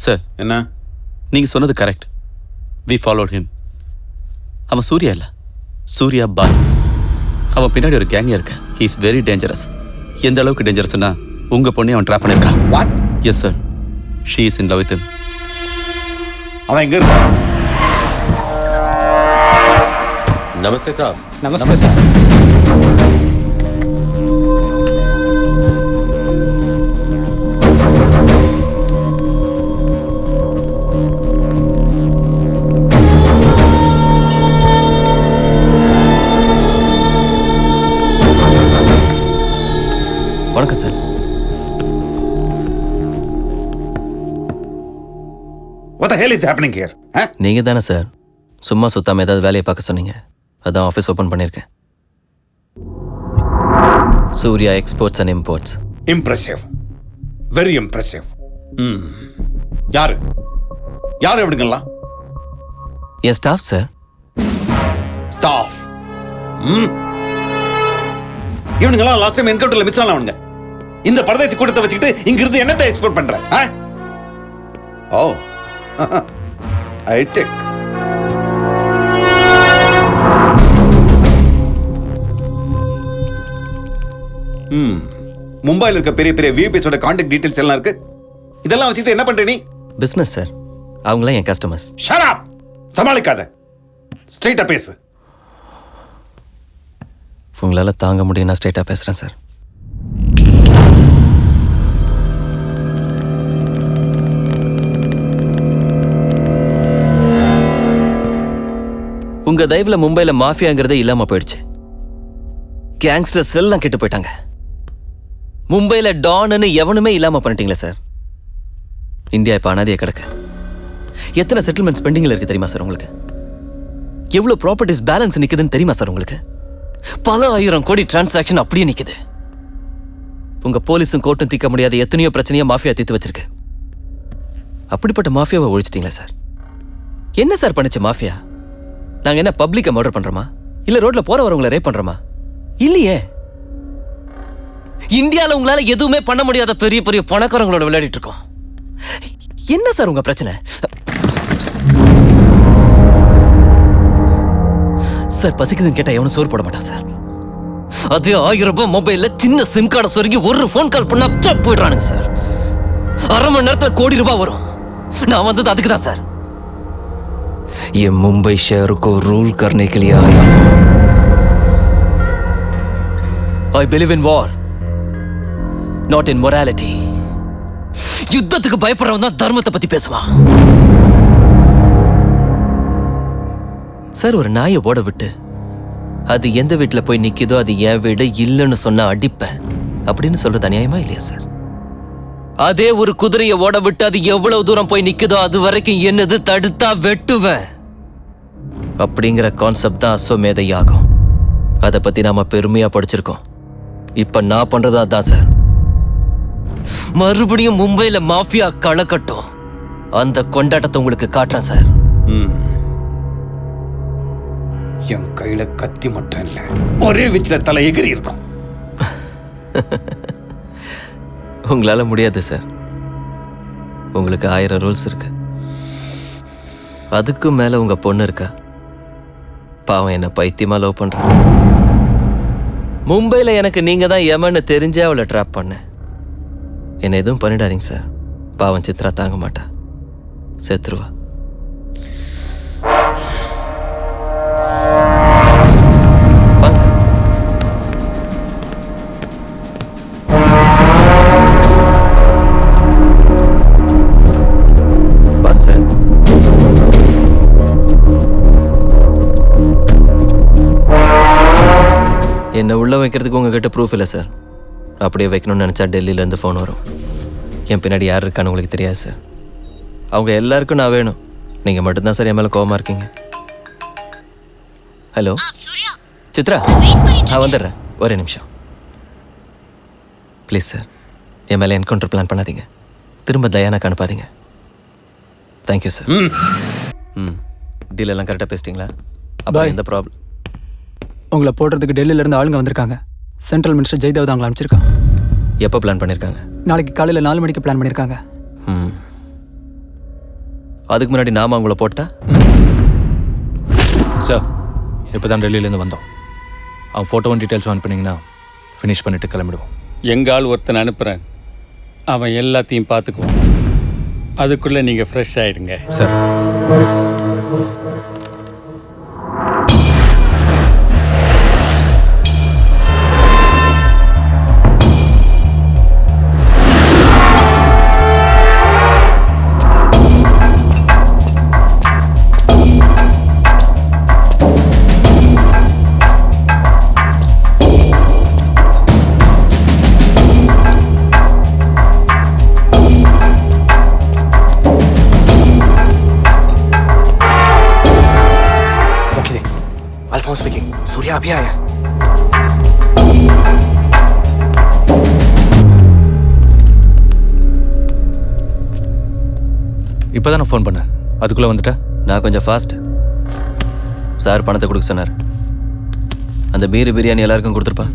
Sir என்ன? நீங்கள் சொன்னது கரெக்ட். We followed him. அவன் சூர்யா இல்லை, சூர்யா பாய். அவன் பின்னாடி ஒரு கேங்கே இருக்க. He is very dangerous. எந்த அளவுக்கு டேஞ்சரஸ்னா உங்கள் பொண்ணை அவன் ட்ராப் பண்ணியிருக்கான். What? Yes sir, she is in love with him. அவன் எங்க இருக்கான்? नमस्ते साहब। नमस्ते सर। வணக்கம் sir. What the hell is happening here? நீங்க தானே சார் சும்மா சுத்தாம ஏதாவது வேலையை பார்க்க சொன்னீங்க. அதான் ஆஃபீஸ் ஓப்பன் பண்ணியிருக்கேன். Surya exports and imports. Impressive, very impressive. யாரு யாரு எப்படிங்கலாம்? என் ஸ்டாஃப் சார். ஸ்டாஃப்? இவனுங்கெல்லாம் லாஸ்ட் டைம் என்கவுண்டர்ல மிஸ் ஆனவனுங்க. இந்த பரதேசி கூட்டத்தை வச்சுக்கிட்டு இங்க இருந்து என்னத்தை எக்ஸ்போர்ட் பண்ற? Oh hi-tech. மும்பையில் இருக்க பெரிய பெரிய விபிஎஸோட கான்டாக்ட் டீடைல்ஸ் எல்லாம் இருக்கு. இதெல்லாம் வச்சுட்டு என்ன பண்ற நீ? Business sir. அவங்களாம் என் கஸ்டமர்ஸ். Shut up. சமாளிக்காத, ஸ்ட்ரைட்டா பேசு. உங்களால் தாங்க முடியும், நான் ஸ்ட்ரைட்டாக பேசுகிறேன் சார். உங்க தயவுல மும்பைல மாஃபியாங்கிறதே இல்லாம போயிடுச்சு. கேங்ஸ்டர்ஸ் எல்லாம் கெட்டு போயிட்டாங்க. மும்பைல டான்னு எவனுமே இல்லாம பண்ணிட்டீங்களே சார். இந்தியா இப்ப அனாதையா கிடக்கு. எத்தனை செட்டில்மெண்ட்ஸ் பெண்டிங்ல இருக்கு தெரியுமா சார் உங்களுக்கு? எவ்வளவு ப்ராப்பர்ட்டிஸ் பேலன்ஸ் நிக்குதுன்னு தெரியுமா சார் உங்களுக்கு? பல ஆயிரம் கோடி டிரான்சாக்ஷன் அப்படியே நிக்குது. உங்க போலீஸும் கோர்ட்டும் தீர்க்க முடியாத எத்தனையோ பிரச்சனையா மாஃபியா தீர்த்து வச்சிருக்கு. அப்படிப்பட்ட மாஃபியாவை ஒழிச்சிட்டீங்களா சார்? என்ன சார் பண்ணுச்சு மாஃபியா? நாங்க என்ன பப்ளிக்கை மர்டர் பண்றோமா? இல்ல ரோட்ல போற வரவங்களை ரேப் பண்றோமா? இல்லையே. இந்தியால உங்களால எதுவுமே பண்ண முடியாத பெரிய பெரிய பணக்காரங்களோட விளையாடிட்டு இருக்கோம். என்ன சார் உங்க பிரச்சனை? சார் பசிக்குதுன்னு கேட்டா எவனும் சோறு போட மாட்டான் சார். அதே 1000 ரூபாய் மொபைல்ல சின்ன சிம் கார்டை சொருகி ஒரு ஃபோன் கால் பண்ணா போயிடுறானுங்க சார். அரை மணி நேரத்துல கோடி ரூபாய் வரும். நான் வந்தது அதுக்கு தான் சார். ये मुंबई शहर को रूल करने के लिए आया हूं. I believe in war, not in morality. யுத்தத்துக்கு பயப்படுறவன் தான் தர்மத்தை பத்தி பேசுவான். சார் ஒரு நாயை ஓட விட்டு அது எந்த வீட்டுல போய் நிக்குதோ அது என் வீடு இல்லைன்னு சொன்னா அடிப்பேன் அப்படின்னு சொல்றது அநியாயமா இல்லையா சார்? அதே ஒரு குதிரையை ஓட விட்டு அது எவ்வளவு தூரம் போய் நிக்குதோ அது வரைக்கும் என்னது தடுத்தா வெட்டுவேன் அப்படிங்கிற கான்செப்ட் தான் அஸ்வமேத யாகம். அதை பத்தி நாம பெருமையா படிச்சிருக்கோம். இப்ப நான் பண்றது அதான் சார். மறுபடியும் மும்பைல மாஃபியா களக்கட்டும். அந்த கொண்டாட்டத்தை உங்களுக்கு காட்டுறேன் சார். என் கையில கத்தி மட்டும் இல்ல, ஒரே வீச்சுல தலை எகிரி இருக்கும். உங்களால முடியாது சார். உங்களுக்கு 1000 ரூல்ஸ் இருக்கு. அதுக்கும் மேல உங்க பொண்ணு இருக்கா. பாவம் என்ன பைத்தியமா லவ் பண்றான். மும்பைல எனக்கு நீங்க தான் யமன்னு தெரிஞ்சே அவளை ட்ராப் பண்ண. என்ன எதுவும் பண்ணிடாதீங்க சார். பாவம் சித்ரா தாங்க மாட்டா, செத்துருவா. வாங்க சார். வாங்க சார். என்னை உள்ள வைக்கிறதுக்கு உங்ககிட்ட ப்ரூஃப் இல்லை சார். அப்படியே வைக்கணும்னு நினச்சா டெல்லியிலேருந்து ஃபோன் வரும். என் பின்னாடி யார் இருக்கான்னு உங்களுக்கு தெரியாது சார். அவங்க எல்லாருக்கும் நான் வேணும். நீங்கள் மட்டும்தான் சார் என் மேலே கோவமாக இருக்கீங்க. ஹலோ சித்ரா, நான் வந்துடுறேன், ஒரே நிமிஷம் ப்ளீஸ் சார். என் மேலே என்கவுண்டர் பிளான் பண்ணாதீங்க. திரும்ப தயானாக்கு அனுப்பாதீங்க. Thank you sir. டீல் எல்லாம் கரெக்டாக பேசிட்டீங்களா? அப்போ எந்த ப்ராப்ளம்? உங்களை போடுறதுக்கு டெல்லியிலேருந்து ஆளுங்க வந்திருக்காங்க. சென்ட்ரல் மினிஸ்டர் ஜெய்தேவ் தான் அவங்களை அனுப்பிச்சிருக்காங்க. எப்போ பிளான் பண்ணியிருக்காங்க? நாளைக்கு காலையில் 4 மணிக்கு பிளான் பண்ணியிருக்காங்க. அதுக்கு முன்னாடி நாம அவங்கள போட்டா சார் இப்போ தான் டெல்லியிலேருந்து வந்தோம். அவன் ஃபோட்டோவும் டீட்டெயில்ஸும் அனுப்புனீங்கன்னா ஃபினிஷ் பண்ணிவிட்டு கிளம்பிடுவோம். எங்கள் ஆள் ஒருத்தனை அனுப்புகிறேன், அவன் எல்லாத்தையும் பார்த்துக்குவான். அதுக்குள்ளே நீங்கள் ஃப்ரெஷ் ஆகிடுங்க. Sir Alphons speaking. सूर्या अभी आया। இப்போ தான் நான் ஃபோன் பண்ணேன், அதுக்குள்ளே வந்துட்டா? நான் கொஞ்சம் ஃபாஸ்ட். சார் பணத்தை கொடுக்க சொன்னார். அந்த பீரு பிரியாணி எல்லாருக்கும் கொடுத்துருப்பா.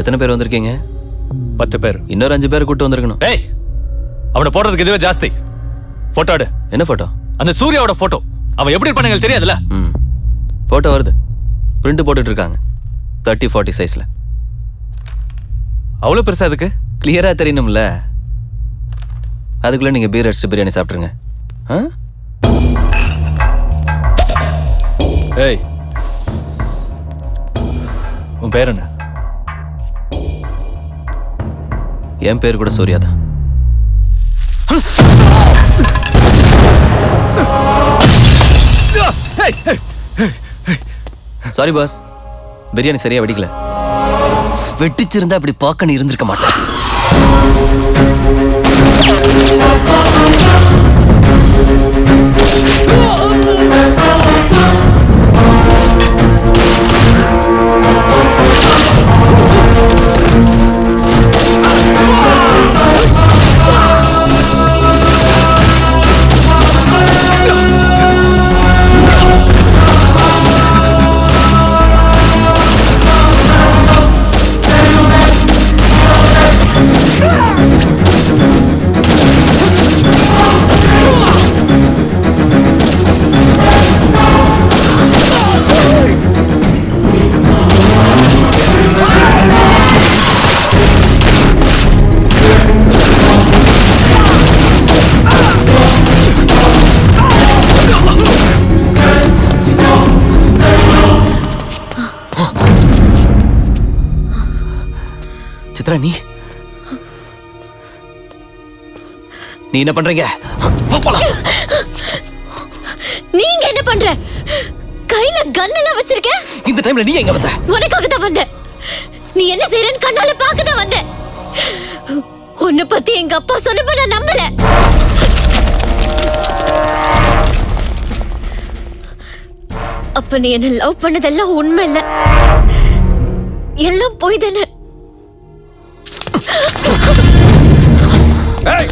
எத்தனை பேர் வந்திருக்கீங்க? 10 பேர். இன்னொரு 5 பேர் கூட்டு வந்திருக்கணும். ஏய், அவனை போடுறதுக்கு இதுவே ஜாஸ்தி. போட்டோ எடு. என்ன போட்டோ? அந்த சூர்யாவோட போட்டோ. அவன் எப்படி இருப்பான்னு எங்களுக்கு தெரியாதுல்ல. போட்டோ வருது, பிரிண்ட் போட்டுட்டு இருக்காங்க 30-40 சைஸ்ல. அவ்வளோ பெருசா அதுக்கு? கிளியரா தெரியணும்ல. அதுக்குள்ள நீங்க பீர் அடிச்சுட்டு பிரியாணி சாப்பிட்ருங்க. ஏய், உன் பேர் என்ன? என் பேர் கூட சூர்யா தான். சாரி பாஸ், பிரியாணி சரியா வெடிக்கல. வெட்டிச்சிருந்தா அப்படி பார்க்க நீ இருந்திருக்க மாட்டேன். நீ என்ன பண்றீங்க? நீங்க என்ன பண்ற? கையில கன் எல்லாம் வச்சிருக்க. இந்த டைம்ல நீ எங்க வந்த? உனக்காக தான் வந்த. நீ என்ன செய்றன்னு கண்ணால பார்க்க தான் வந்த. உன்னை பத்தி எங்க அப்பா சொன்னப்ப நான் நம்பல. அப்ப நீ என்ன லவ் பண்ணதெல்லாம் உண்மை இல்ல, எல்லாம் போய் தானே. Hey!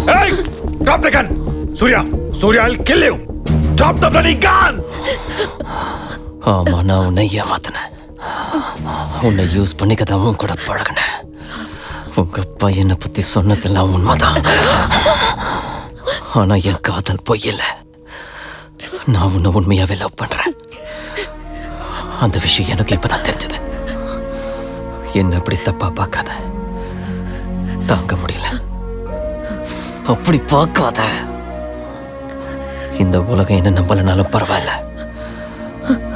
Hey! Drop the gun! Surya! Surya, I'll kill you! Drop the bloody gun! ஆமா, நான் உன்னை ஏமாத்தினேன். உன்னை யூஸ் பண்ணிக்கதான் உன் கூட பழகினேன். உங்க அப்பா என்னை பத்தி சொன்னதெல்லாம் உண்மைதான். ஆனா என் காதல் பொய் இல்லை. நான் உன்னை உண்மையாவே லவ் பண்றேன். அந்த விஷயம் எனக்கு இப்பதான் தெரிஞ்சது. என்ன அப்படி தப்பா பார்க்காத. தாங்க முடியல. அப்படி பார்க்காத. இந்த உலகம் என்ன நம்பலனாலும் பரவாயில்ல,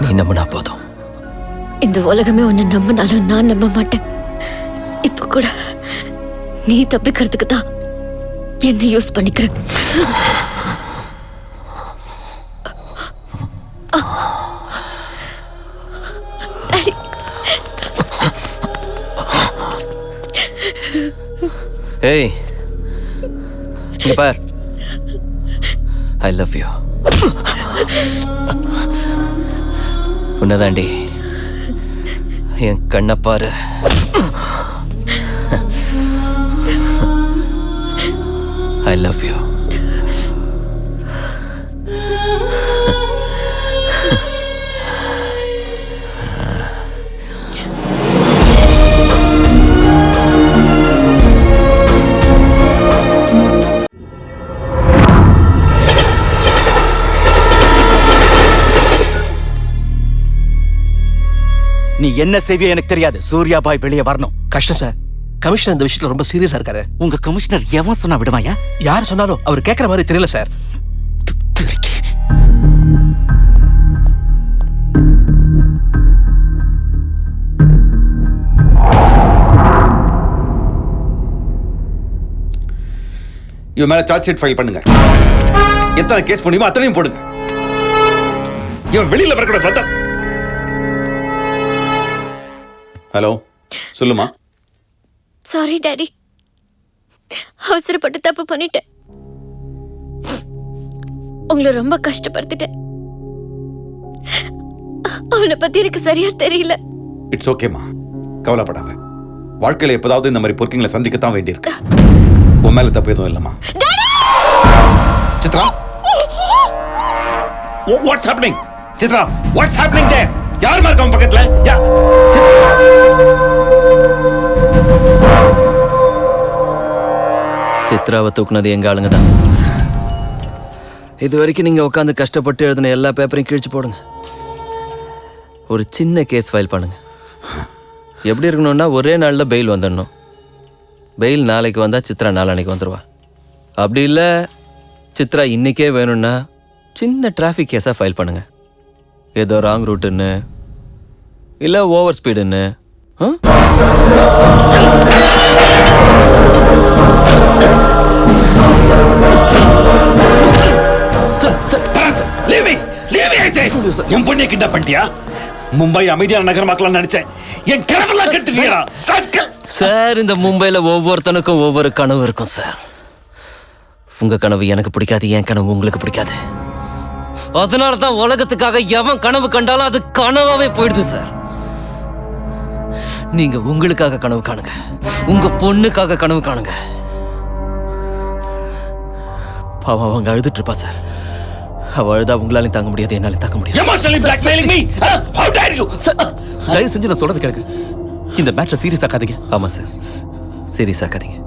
நீ நம்பினா போதும். இந்த உலகமே உன்னை நம்பினாலும் நான் நம்ப மாட்டேன். இப்ப கூட நீ தப்பிக்கிறதுக்கு தான் என்ன யூஸ் பண்ணிக்கிறேன். ஏய், இங்க பார். I love you. உன்னதாண்டி. என் கண்ணை பாரு. I love you. நீ என்ன செய்வியோ எனக்கு தெரியாது. சூர்யா பாய் வெளியே வரணும். கஷ்டம் சார். கமிஷனர் இந்த விஷயத்துல ரொம்ப சீரியஸா இருக்காரு. உங்க கமிஷனர் எவன் சொன்னா விடுவாயா? யார் சொன்னாலும் அவர் கேட்கற மாதிரி தெரியல சார். இவன் மேல சார்ஜ் ஷீட் ஃபைல் பண்ணுங்க. எத்தனை கேஸ் முடியுமோ அத்தனையும் போடுங்க. இவன் வெளியில வரக்கூடாது. பார்த்தா ஹலோ, சொல்லுமா. சாரி டாடி, அவசரப்பட்டு தப்பு பண்ணிட்டேன். உங்களை ரொம்ப கஷ்டப்படுத்திட்டேன். அவனை பத்தி எனக்கு சரியா தெரியல. இட்ஸ் ஓகேமா, கவலைப்படாத. வாழ்க்கையில எப்போதாவது இந்த மாதிரி பொறுக்கிங்களை சந்திக்கத்தான் வேண்டியிருக்கு. உன் மேல தப்பு எதுவும் இல்லம்மா. Chitra, what's happening? Chitra, what's happening there? யார் மார்க்க அவன் பக்கத்துல? சித்ராவை தூக்குனது எங்க ஆளுங்க தான். இது வரைக்கும் நீங்க உட்காந்து கஷ்டப்பட்டு எழுதின எல்லா பேப்பரையும் கிழிச்சு போடுங்க. ஒரு சின்ன கேஸ் ஃபைல் பண்ணுங்க. எப்படி இருக்கணும்னா ஒரே நாளில் பெயில் வந்துடணும். பெயில் நாளைக்கு வந்தால் சித்ரா நாளான்னைக்கு வந்துடுவா. அப்படி இல்லை சித்ரா இன்னைக்கே வேணும்னா சின்ன டிராஃபிக் கேஸாக ஃபைல் பண்ணுங்க. ஏதோ ராங் ரூட்டுன்னு இல்லை ஓவர் ஸ்பீடுன்னு. என் பொண்ணை கிண்டப் பண்ணிட்டியா? மும்பை அமைதியான நகரமாக்கலாம் நினைச்சேன். என் கனவெல்லாம் கெடுத்துட்டியா? சார், இந்த மும்பையில் ஒவ்வொருத்தனுக்கும் ஒவ்வொரு கனவு இருக்கும் சார். உங்க கனவு எனக்கு பிடிக்காது, என் கனவு உங்களுக்கு பிடிக்காது. அதனால தான் உலகத்துக்காக எவன் கனவு கண்டாலும் அது கனவாவே போயிடுது சார். நீங்க உங்களுக்காக கனவு காணுங்க, உங்க பொண்ணுக்காக கனவு காணுங்க. பாவம் அவங்க அழுதுட்டு இருப்பா சார். அவ அழுதா உங்களாலையும் தாங்க முடியாது, என்னாலையும் தாங்க முடியாது. தயவு செஞ்சு நான் சொல்றது கேளுங்க. இந்த மேட்டரை சீரியஸ் ஆக்காதீங்க. ஆமா சார், சீரியஸ் ஆக்காதீங்க.